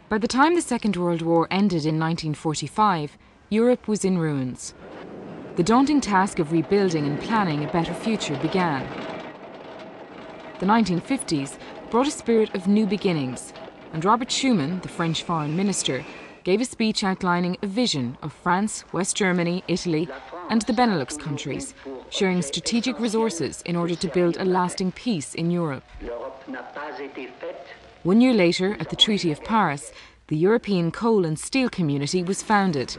By the time the Second World War ended in 1945, Europe was in ruins. The daunting task of rebuilding and planning a better future began. The 1950s brought a spirit of new beginnings, and Robert Schuman, the French foreign minister, gave a speech outlining a vision of France, West Germany, Italy, and the Benelux countries, sharing strategic resources in order to build a lasting peace in Europe. 1 year later, at the Treaty of Paris, the European Coal and Steel Community was founded,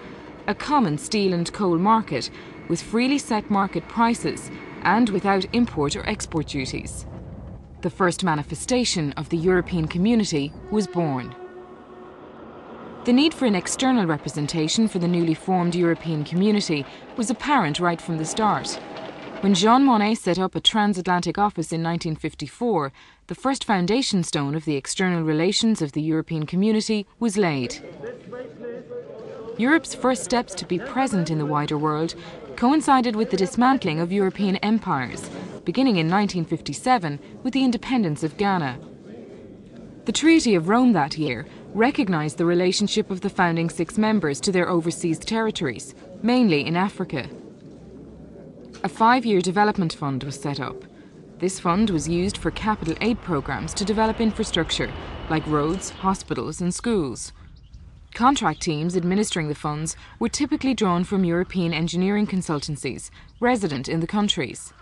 a common steel and coal market with freely set market prices and without import or export duties. The first manifestation of the European Community was born. The need for an external representation for the newly formed European Community was apparent right from the start. When Jean Monnet set up a transatlantic office in 1954, the first foundation stone of the external relations of the European Community was laid. Europe's first steps to be present in the wider world coincided with the dismantling of European empires, beginning in 1957 with the independence of Ghana. The Treaty of Rome that year recognised the relationship of the founding 6 members to their overseas territories, mainly in Africa. A 5-year development fund was set up. This fund was used for capital aid programmes to develop infrastructure, like roads, hospitals and schools. Contract teams administering the funds were typically drawn from European engineering consultancies, resident in the countries.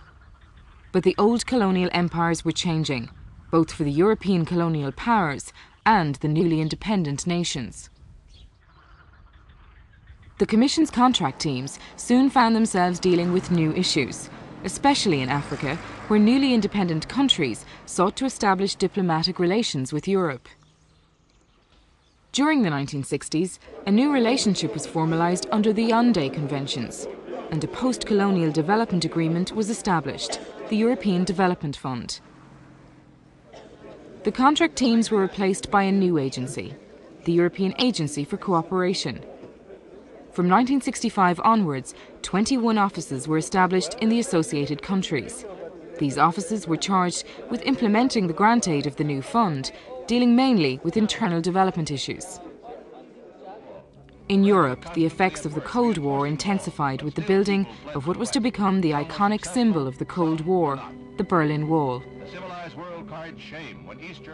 But the old colonial empires were changing, both for the European colonial powers and the newly independent nations. The Commission's contract teams soon found themselves dealing with new issues, especially in Africa, where newly independent countries sought to establish diplomatic relations with Europe. During the 1960s, a new relationship was formalised under the Yaoundé Conventions, and a post-colonial development agreement was established, the European Development Fund. The contract teams were replaced by a new agency, the European Agency for Cooperation. From 1965 onwards, 21 offices were established in the associated countries. These offices were charged with implementing the grant aid of the new fund, dealing mainly with internal development issues. In Europe, the effects of the Cold War intensified with the building of what was to become the iconic symbol of the Cold War, the Berlin Wall.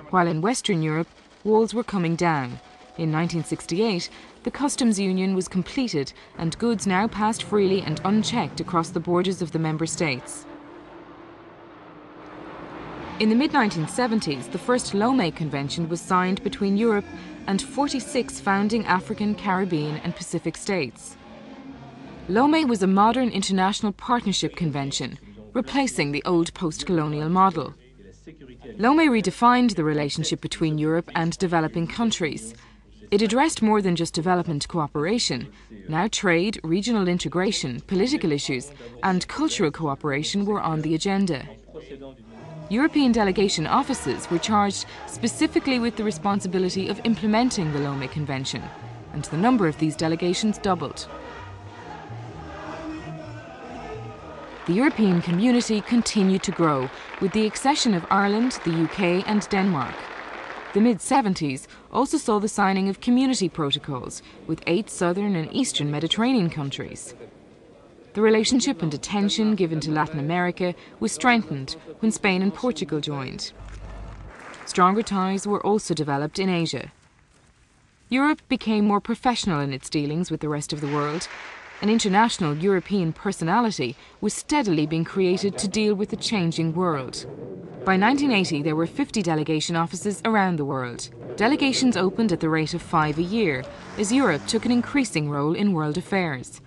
While in Western Europe, walls were coming down. In 1968, the customs union was completed and goods now passed freely and unchecked across the borders of the member states. In the mid-1970s, the first Lomé Convention was signed between Europe and 46 founding African, Caribbean and Pacific states. Lomé was a modern international partnership convention, replacing the old post-colonial model. Lomé redefined the relationship between Europe and developing countries. It addressed more than just development cooperation. Now trade, regional integration, political issues and cultural cooperation were on the agenda. European delegation offices were charged specifically with the responsibility of implementing the Lomé Convention, and the number of these delegations doubled. The European Community continued to grow, with the accession of Ireland, the UK and Denmark. The mid-70s also saw the signing of community protocols with 8 southern and eastern Mediterranean countries. The relationship and attention given to Latin America was strengthened when Spain and Portugal joined. Stronger ties were also developed in Asia. Europe became more professional in its dealings with the rest of the world. An international European personality was steadily being created to deal with the changing world. By 1980, there were 50 delegation offices around the world. Delegations opened at the rate of 5 a year, as Europe took an increasing role in world affairs.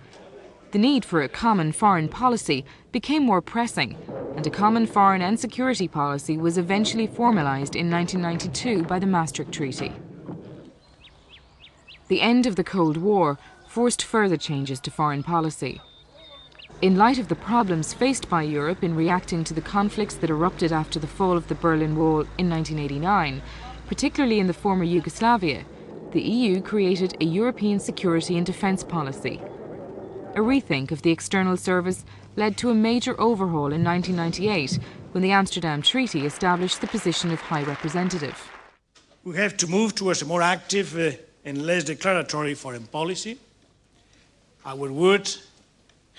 The need for a common foreign policy became more pressing, and a common foreign and security policy was eventually formalised in 1992 by the Maastricht Treaty. The end of the Cold War forced further changes to foreign policy. In light of the problems faced by Europe in reacting to the conflicts that erupted after the fall of the Berlin Wall in 1989, particularly in the former Yugoslavia, the EU created a European security and defence policy. A rethink of the external service led to a major overhaul in 1998 when the Amsterdam Treaty established the position of High Representative. We have to move towards a more active and less declaratory foreign policy. Our words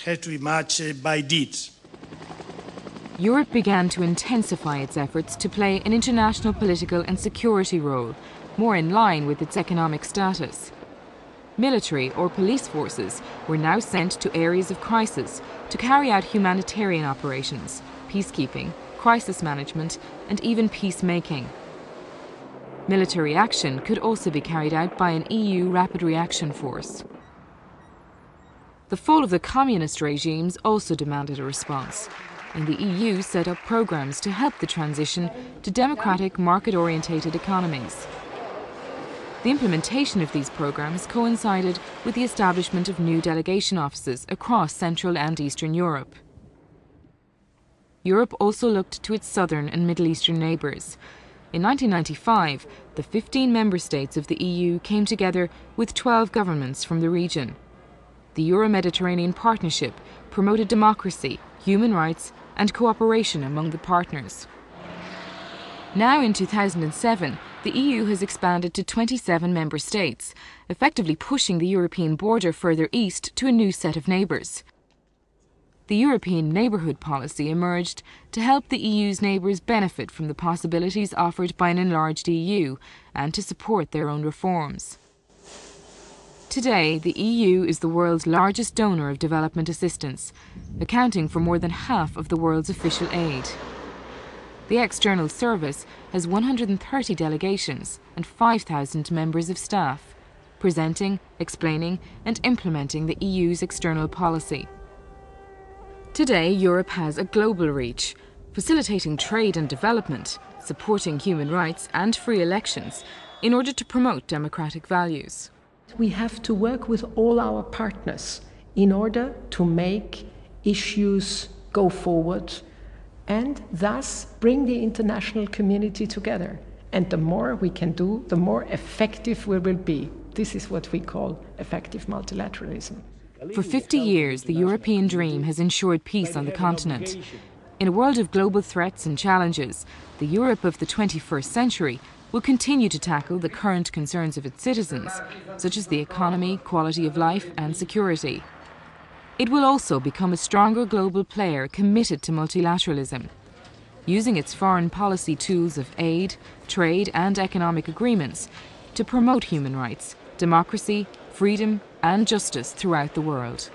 have to be matched by deeds. Europe began to intensify its efforts to play an international political and security role, more in line with its economic status. Military or police forces were now sent to areas of crisis to carry out humanitarian operations, peacekeeping, crisis management, and even peacemaking. Military action could also be carried out by an EU rapid reaction force. The fall of the communist regimes also demanded a response, and the EU set up programs to help the transition to democratic, market-orientated economies. The implementation of these programs coincided with the establishment of new delegation offices across Central and Eastern Europe. Europe also looked to its southern and Middle Eastern neighbours. In 1995, the 15 member states of the EU came together with 12 governments from the region. The Euro-Mediterranean Partnership promoted democracy, human rights and cooperation among the partners. Now in 2007, the EU has expanded to 27 member states, effectively pushing the European border further east to a new set of neighbours. The European Neighbourhood Policy emerged to help the EU's neighbours benefit from the possibilities offered by an enlarged EU and to support their own reforms. Today, the EU is the world's largest donor of development assistance, accounting for more than half of the world's official aid. The External Service has 130 delegations and 5,000 members of staff, presenting, explaining and implementing the EU's external policy. Today, Europe has a global reach, facilitating trade and development, supporting human rights and free elections in order to promote democratic values. We have to work with all our partners in order to make issues go forward and thus bring the international community together. And the more we can do, the more effective we will be. This is what we call effective multilateralism. For 50 years, the European dream has ensured peace on the continent. In a world of global threats and challenges, the Europe of the 21st century will continue to tackle the current concerns of its citizens, such as the economy, quality of life and security. It will also become a stronger global player committed to multilateralism, using its foreign policy tools of aid, trade and economic agreements to promote human rights, democracy, freedom and justice throughout the world.